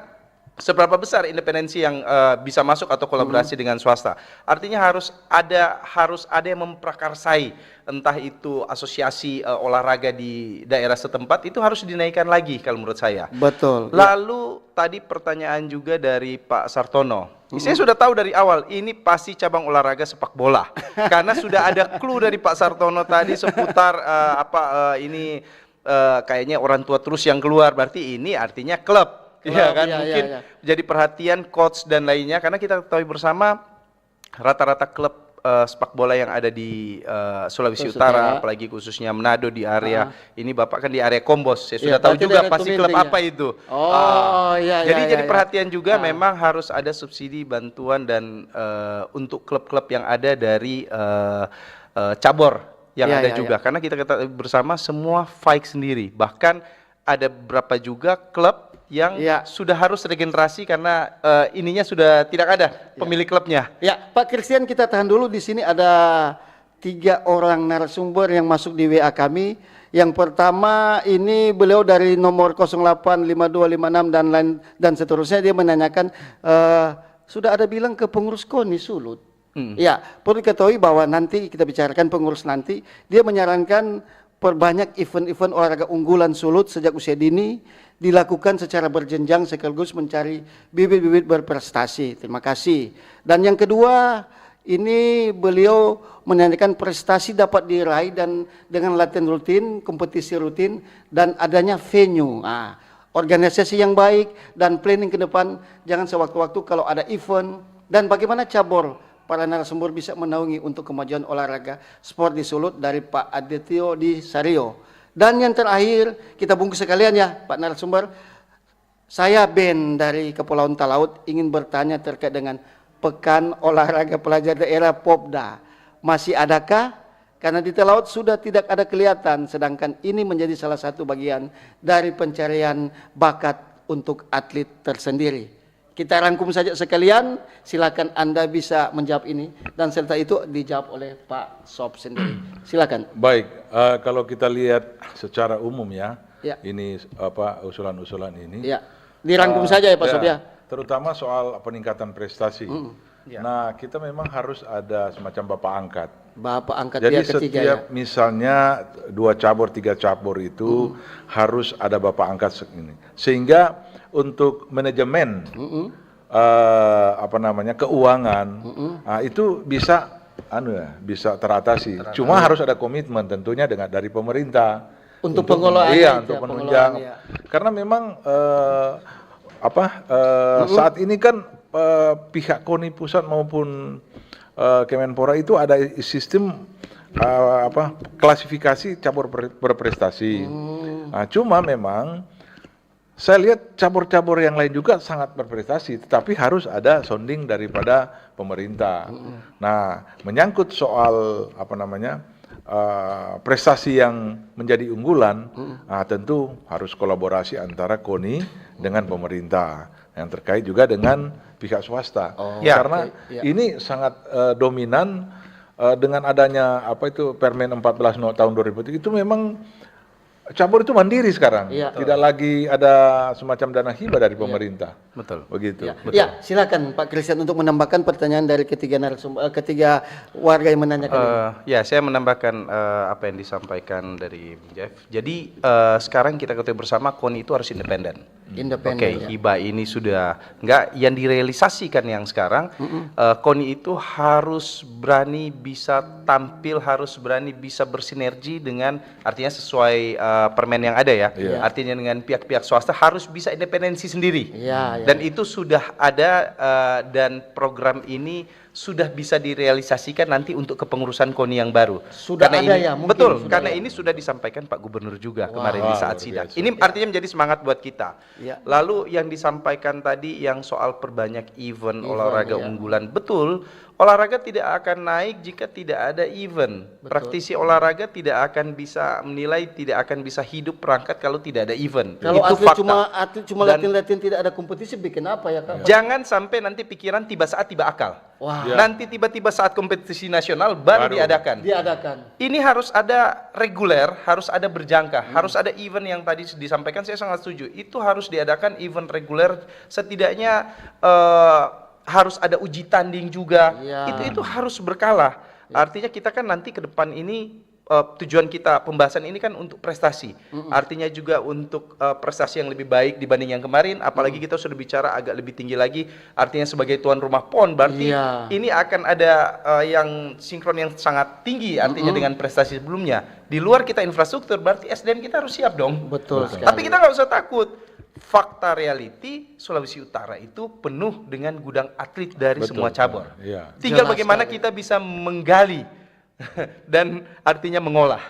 seberapa besar independensi yang bisa masuk atau kolaborasi dengan swasta. Artinya harus ada yang memprakarsai, entah itu asosiasi olahraga di daerah setempat, itu harus dinaikkan lagi kalau menurut saya. Betul. Lalu tadi pertanyaan juga dari Pak Sartono. Saya sudah tahu dari awal ini pasti cabang olahraga sepak bola. Karena sudah ada clue dari Pak Sartono tadi seputar ini kayaknya orang tua terus yang keluar, berarti ini artinya klub. Iya kan, mungkin jadi perhatian coach dan lainnya, karena kita ketahui bersama rata-rata klub sepak bola yang ada di Sulawesi Utara, apalagi khususnya Manado di area ini, Bapak kan di area Kombos, saya sudah tahu juga pasti klub apa itu. Jadi perhatian juga memang harus ada subsidi bantuan dan untuk klub-klub yang ada dari cabur yang ada juga, karena kita ketahui bersama semua fight sendiri, bahkan ada beberapa juga klub yang sudah harus regenerasi karena ininya sudah tidak ada pemilik klubnya. Ya, Pak Christian, kita tahan dulu. Di sini ada 3 orang narasumber yang masuk di WA kami. Yang pertama ini beliau dari nomor 085256 dan lain dan seterusnya. Dia menanyakan sudah ada bilang ke pengurus KONI Sulut. Ya, perlu diketahui bahwa nanti kita bicarakan pengurus nanti. Dia menyarankan perbanyak event-event olahraga unggulan Sulut sejak usia dini, dilakukan secara berjenjang sekaligus mencari bibit-bibit berprestasi. Terima kasih. Dan yang kedua, ini beliau menanyakan prestasi dapat diraih dan dengan latihan rutin, kompetisi rutin, dan adanya venue. Organisasi yang baik dan planning ke depan, jangan sewaktu-waktu kalau ada event, dan bagaimana cabur para narasumber bisa menaungi untuk kemajuan olahraga sport di Sulut dari Pak Adityo di Sario. Dan yang terakhir, kita bungkus sekalian ya Pak narasumber. Saya Ben dari Kepulauan Talaut ingin bertanya terkait dengan Pekan Olahraga Pelajar Daerah Popda. Masih adakah? Karena di Talaut sudah tidak ada kelihatan, sedangkan ini menjadi salah satu bagian dari pencarian bakat untuk atlet tersendiri. Kita rangkum saja sekalian, silakan Anda bisa menjawab ini, dan serta itu dijawab oleh Pak Sob sendiri. Silakan. Baik, kalau kita lihat secara umum ini usulan-usulan ini. Ya, dirangkum saja ya Pak Sob ya. Terutama soal peningkatan prestasi. Nah, kita memang harus ada semacam bapak angkat. Bapak angkat Jadi dia ketiga setiap misalnya 2 cabur, 3 cabur itu harus ada bapak angkat ini. Sehingga untuk manajemen keuangan, itu bisa bisa teratasi. Cuma harus ada komitmen tentunya dari pemerintah Untuk pengelolaan. Iya, untuk menunjang. Karena memang saat ini kan pihak KONI pusat maupun Kemenpora itu ada sistem klasifikasi cabur berprestasi. Nah, cuma memang saya lihat cabur-cabur yang lain juga sangat berprestasi, tetapi harus ada sounding daripada pemerintah. Nah, menyangkut soal prestasi yang menjadi unggulan, tentu harus kolaborasi antara KONI dengan pemerintah yang terkait juga dengan pihak swasta. Karena ini sangat dominan dengan adanya Permen 14 tahun 2003 itu memang cabur itu mandiri sekarang, tidak lagi ada semacam dana hibah dari pemerintah. Betul. Begitu. Ya, silakan Pak Christian untuk menambahkan pertanyaan dari ketiga warga yang menanyakan. Ya, saya menambahkan apa yang disampaikan dari Bung Jeff. Jadi sekarang kita ketahui bersama KONI itu harus independen. Hibah ini sudah enggak yang direalisasikan yang sekarang. KONI itu harus berani bisa tampil, harus berani bisa bersinergi dengan, artinya sesuai permen yang ada ya. Artinya dengan pihak-pihak swasta harus bisa independensi sendiri. Dan itu sudah ada dan program ini sudah bisa direalisasikan nanti untuk kepengurusan KONI yang baru. Karena ini sudah disampaikan Pak Gubernur juga kemarin di saat sidang. Ini artinya menjadi semangat buat kita. Lalu yang disampaikan tadi yang soal perbanyak event olahraga unggulan, betul. Olahraga tidak akan naik jika tidak ada event. Praktisi olahraga tidak akan bisa menilai, tidak akan bisa hidup perangkat kalau tidak ada event. Kalau itu atlet cuma latihan-latihan tidak ada kompetisi, bikin apa ya Kak? Jangan sampai nanti pikiran tiba saat tiba akal. Nanti tiba-tiba saat kompetisi nasional baru diadakan. Ini harus ada reguler, harus ada berjangka, harus ada event yang tadi disampaikan, saya sangat setuju. Itu harus diadakan event reguler, setidaknya harus ada uji tanding juga. Itu harus berkala. Artinya kita kan nanti ke depan ini tujuan kita pembahasan ini kan untuk prestasi. Artinya juga untuk prestasi yang lebih baik dibanding yang kemarin, apalagi kita sudah bicara agak lebih tinggi lagi, artinya sebagai tuan rumah PON berarti ini akan ada yang sinkron yang sangat tinggi artinya dengan prestasi sebelumnya. Di luar kita infrastruktur, berarti SDM kita harus siap dong. Betul sekali. Tapi kita nggak usah takut. Fakta reality Sulawesi Utara itu penuh dengan gudang atlet dari semua cabur. Tinggal bagaimana kita bisa menggali dan artinya mengolah.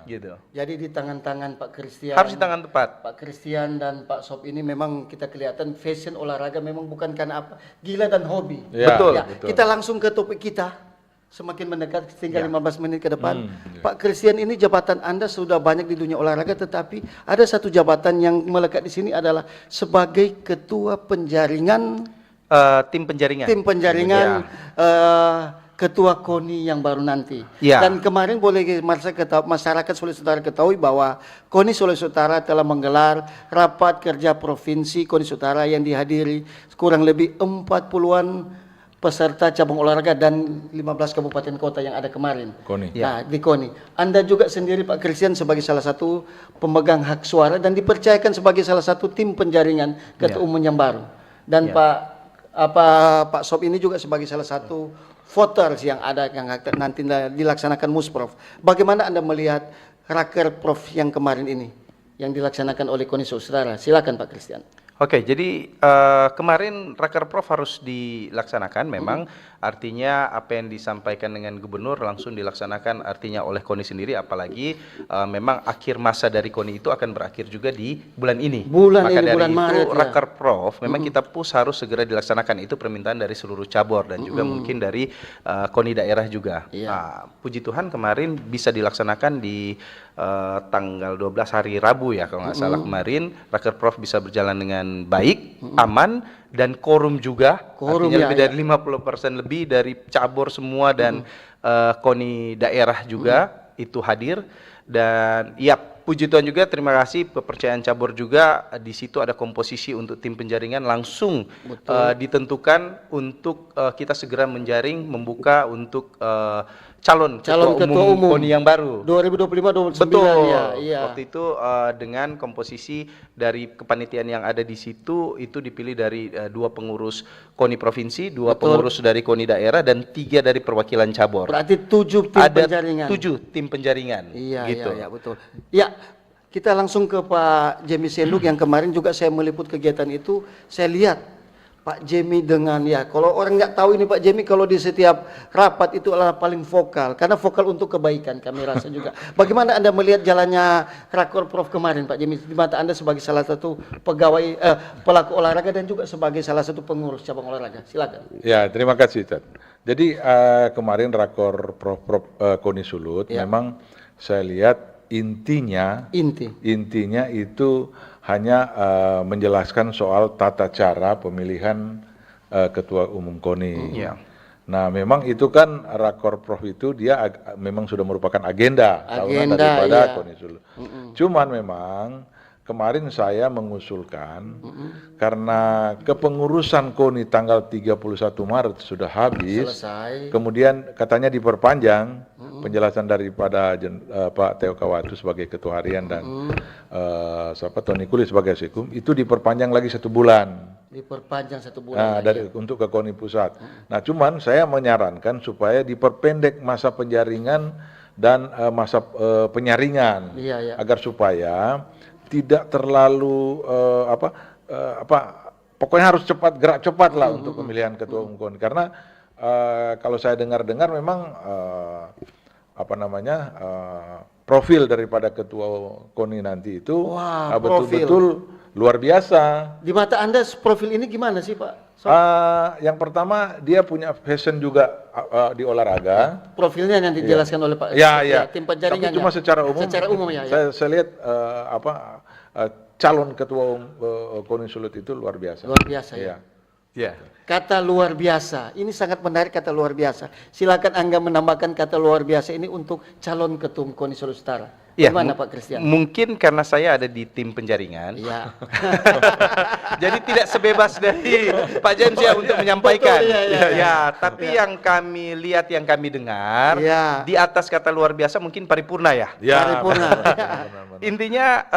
Gitu. Jadi di tangan-tangan Pak Christian harus di tangan tepat. Pak Christian dan Pak Sob ini memang kita kelihatan fashion olahraga memang bukan karena apa, gila dan hobi. Betul. Kita langsung ke topik kita. Semakin mendekat, tinggal 15 menit ke depan. Pak Christian, ini jabatan Anda sudah banyak di dunia olahraga, tetapi ada satu jabatan yang melekat di sini adalah sebagai ketua penjaringan tim penjaringan. Ketua KONI yang baru nanti. Dan kemarin boleh masyarakat Sulawesi Utara ketahui bahwa KONI Sulawesi Utara telah menggelar rapat kerja provinsi KONI Sulawesi Utara yang dihadiri kurang lebih 40-an peserta cabang olahraga dan 15 kabupaten kota yang ada kemarin. Nah, di KONI. Anda juga sendiri Pak Christian sebagai salah satu pemegang hak suara dan dipercayakan sebagai salah satu tim penjaringan ketua umum yang baru. Dan Pak Sob ini juga sebagai salah satu voters yang ada yang nanti dilaksanakan Musprov. Bagaimana Anda melihat Raker Prof yang kemarin ini yang dilaksanakan oleh KONI Sulawesi Utara? Silakan Pak Christian. Oke, jadi kemarin Raker Prof harus dilaksanakan memang, artinya apa yang disampaikan dengan gubernur langsung dilaksanakan artinya oleh KONI sendiri, apalagi memang akhir masa dari KONI itu akan berakhir juga di bulan ini. Maka dari bulan Maret, itu Raker Prof memang kita harus segera dilaksanakan, itu permintaan dari seluruh cabur dan juga mungkin dari KONI daerah juga. Puji Tuhan kemarin bisa dilaksanakan di tanggal 12 hari Rabu ya kalau nggak salah kemarin. Raker Prof bisa berjalan dengan baik, aman, dan quorum juga. Artinya lebih dari 50% lebih dari cabur semua dan KONI daerah juga itu hadir. Dan ya puji Tuhan juga, terima kasih kepercayaan cabur juga, di situ ada komposisi untuk tim penjaringan langsung ditentukan untuk kita segera menjaring, membuka untuk calon ketua umum KONI yang baru. 2025-2029 Betul. ya. Iya. Waktu itu dengan komposisi dari kepanitiaan yang ada di situ itu dipilih dari 2 pengurus KONI provinsi, 2 pengurus dari KONI daerah dan 3 dari perwakilan cabur. Berarti 7 tim Ada penjaringan. 7 tim penjaringan. Iya, gitu. iya, betul. Ya, kita langsung ke Pak Jemi Senduk yang kemarin juga saya meliput kegiatan itu. Saya lihat Pak Jemi dengan kalau orang nggak tahu ini Pak Jemi kalau di setiap rapat itu adalah paling vokal karena vokal untuk kebaikan kami rasa juga. Bagaimana Anda melihat jalannya Rakor Prof kemarin Pak Jemi di mata Anda sebagai salah satu pegawai pelaku olahraga dan juga sebagai salah satu pengurus cabang olahraga. Silakan. Ya, terima kasih Ustaz. Jadi kemarin Rakor Prof KONI Sulut memang saya lihat intinya itu hanya menjelaskan soal tata cara pemilihan ketua umum KONI. Nah, memang itu kan Rakor Prof itu dia memang sudah merupakan agenda tahunan daripada KONI Sulut. Cuman memang kemarin saya mengusulkan karena kepengurusan KONI tanggal 31 Maret sudah habis, kemudian katanya diperpanjang penjelasan daripada Pak Teo Kawatu sebagai ketua harian dan Tony Kuli sebagai sekum itu diperpanjang lagi 1 bulan. Diperpanjang 1 bulan. Nah, untuk ke KONI pusat. Nah, cuman saya menyarankan supaya diperpendek masa penjaringan dan masa penyaringan agar supaya tidak terlalu pokoknya harus cepat, gerak cepat lah untuk pemilihan ketua umum KONI karena kalau saya dengar-dengar memang profil daripada ketua KONI nanti itu betul-betul luar biasa. Di mata Anda profil ini gimana sih Pak? Yang pertama dia punya passion juga di olahraga. Profilnya yang dijelaskan oleh Pak. Tim penjaringan. Tapi cuma secara umum. Secara umum Saya lihat calon ketua KONI Sulut itu luar biasa. Luar biasa ya. Kata luar biasa, ini sangat menarik kata luar biasa. Silakan Angga menambahkan kata luar biasa ini untuk calon ketum KONI Sulawesi Utara. Gimana Pak Christian? Mungkin karena saya ada di tim penjaringan. Jadi tidak sebebas dari Pak James ya untuk menyampaikan. Tapi yang kami lihat, yang kami dengar, di atas kata luar biasa mungkin paripurna ya. Paripurna. Intinya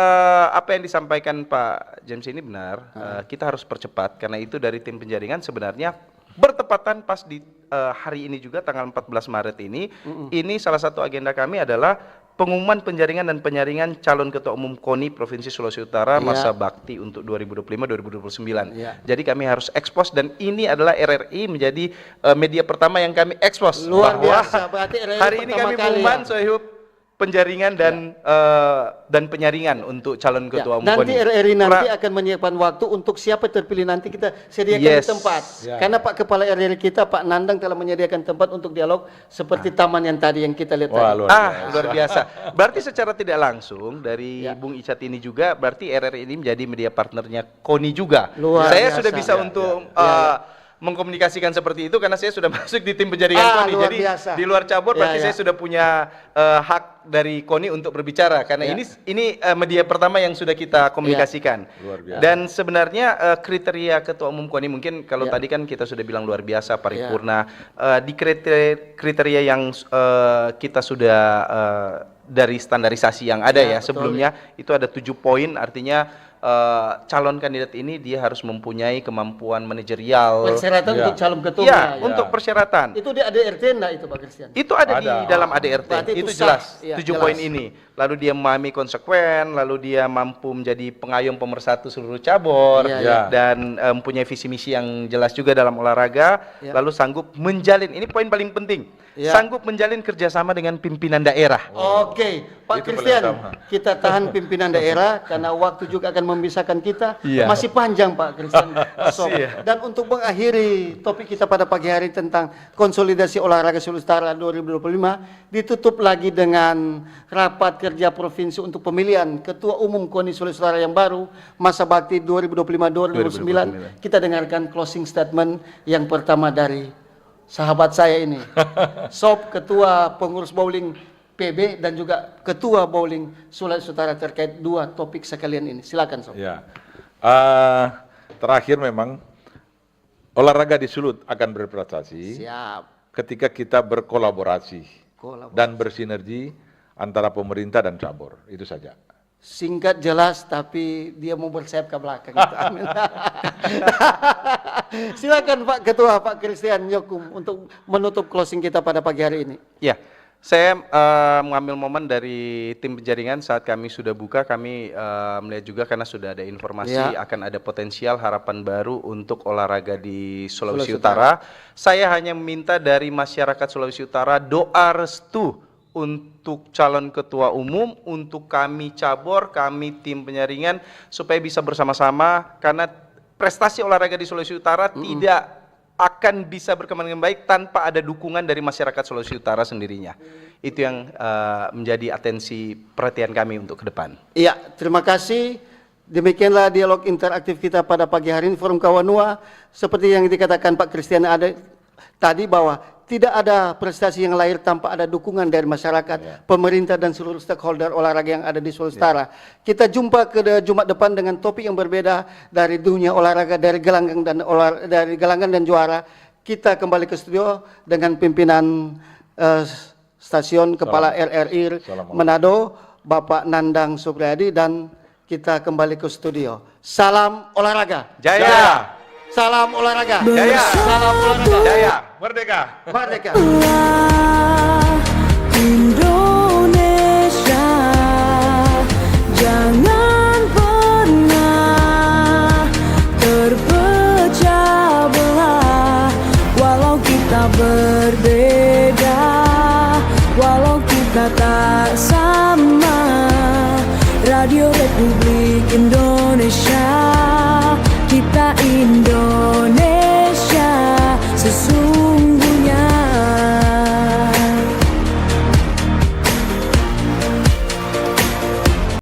apa yang disampaikan Pak James ini benar. Kita harus percepat karena itu dari tim penjaringan sebenarnya bertepatan pas di hari ini juga tanggal 14 Maret ini. Ini salah satu agenda kami adalah pengumuman penjaringan dan penyaringan calon ketua umum KONI Provinsi Sulawesi Utara masa bakti untuk 2025-2029. Jadi kami harus ekspos dan ini adalah RRI menjadi media pertama yang kami ekspos. Luar biasa, berarti RRI hari ini kami pengumuman Sohib penjaringan dan penyaringan untuk calon ketua umum nanti KONI. RRI nanti akan menyiapkan waktu untuk siapa terpilih nanti kita sediakan tempat. Karena Pak Kepala RRI kita Pak Nandang telah menyediakan tempat untuk dialog seperti taman yang tadi yang kita lihat tadi. Luar biasa. Berarti secara tidak langsung dari Bung Icat ini juga berarti RRI ini menjadi media partnernya KONI juga. Saya sudah bisa untuk mengkomunikasikan seperti itu karena saya sudah masuk di tim penjaringan KONI. Jadi di luar cabur berarti saya sudah punya hak dari KONI untuk berbicara karena ini media pertama yang sudah kita komunikasikan. Luar biasa. Dan sebenarnya kriteria ketua umum KONI mungkin kalau tadi kan kita sudah bilang luar biasa paripurna di kriteria yang kita sudah dari standarisasi yang ada sebelumnya itu ada 7 poin artinya calon kandidat ini dia harus mempunyai kemampuan manajerial. Persyaratan untuk calon ketua. Untuk persyaratan. Itu di ADRT enggak itu Pak Christian? Itu ada di dalam ADRT. Berarti itu jelas. 7 poin ini. Lalu dia memahami konsekuen, lalu dia mampu menjadi pengayom pemersatu seluruh cabur dan mempunyai visi misi yang jelas juga dalam olahraga, lalu sanggup menjalin, ini poin paling penting. Sanggup menjalin kerjasama dengan pimpinan daerah. Oke, Pak Christian, kita tahan pimpinan daerah karena waktu juga akan memisahkan kita. Masih panjang Pak Christian. Dan untuk mengakhiri topik kita pada pagi hari tentang konsolidasi olahraga Sulawesi Utara 2025, ditutup lagi dengan rapat kerja provinsi untuk pemilihan ketua umum KONI Sulawesi Utara yang baru masa bakti 2025-2029. Kita dengarkan closing statement yang pertama dari sahabat saya ini, Sob Ketua Pengurus Bowling PB dan juga Ketua Bowling Sulawesi Utara terkait 2 topik sekalian ini. Silakan Sob. Terakhir memang olahraga di Sulut akan berprestasi ketika kita berkolaborasi dan bersinergi antara pemerintah dan cabur. Itu saja. Singkat, jelas, tapi dia mau bersayap ke belakang. Gitu. Amin. Silakan Pak Ketua, Pak Christian Nyokum untuk menutup closing kita pada pagi hari ini. Ya, saya mengambil momen dari tim penjaringan saat kami sudah buka, kami melihat juga karena sudah ada informasi akan ada potensial harapan baru untuk olahraga di Sulawesi Utara. Saya hanya meminta dari masyarakat Sulawesi Utara doa restu untuk calon ketua umum, untuk kami cabur, kami tim penyaringan, supaya bisa bersama-sama, karena prestasi olahraga di Sulawesi Utara tidak akan bisa berkembang dengan baik tanpa ada dukungan dari masyarakat Sulawesi Utara sendirinya. Itu yang menjadi atensi perhatian kami untuk ke depan. Iya, terima kasih. Demikianlah dialog interaktif kita pada pagi hari ini Forum Kawanua. Seperti yang dikatakan Pak Christian ada tadi, bahwa tidak ada prestasi yang lahir tanpa ada dukungan dari masyarakat, pemerintah dan seluruh stakeholder olahraga yang ada di Sulawesi Utara. Kita jumpa ke Jumat depan dengan topik yang berbeda dari dunia olahraga, dari gelanggang dan juara. Kita kembali ke studio dengan pimpinan stasiun Kepala RRI Manado, Bapak Nandang Supriyadi, dan kita kembali ke studio. Salam olahraga. Jaya. Salam olahraga. Jaya. Salam olahraga. Jaya. Merdeka. Merdeka. Indonesia, jangan pernah terpecah belah. Walau kita berbeda, walau kita tak sama. Radio Republik Indonesia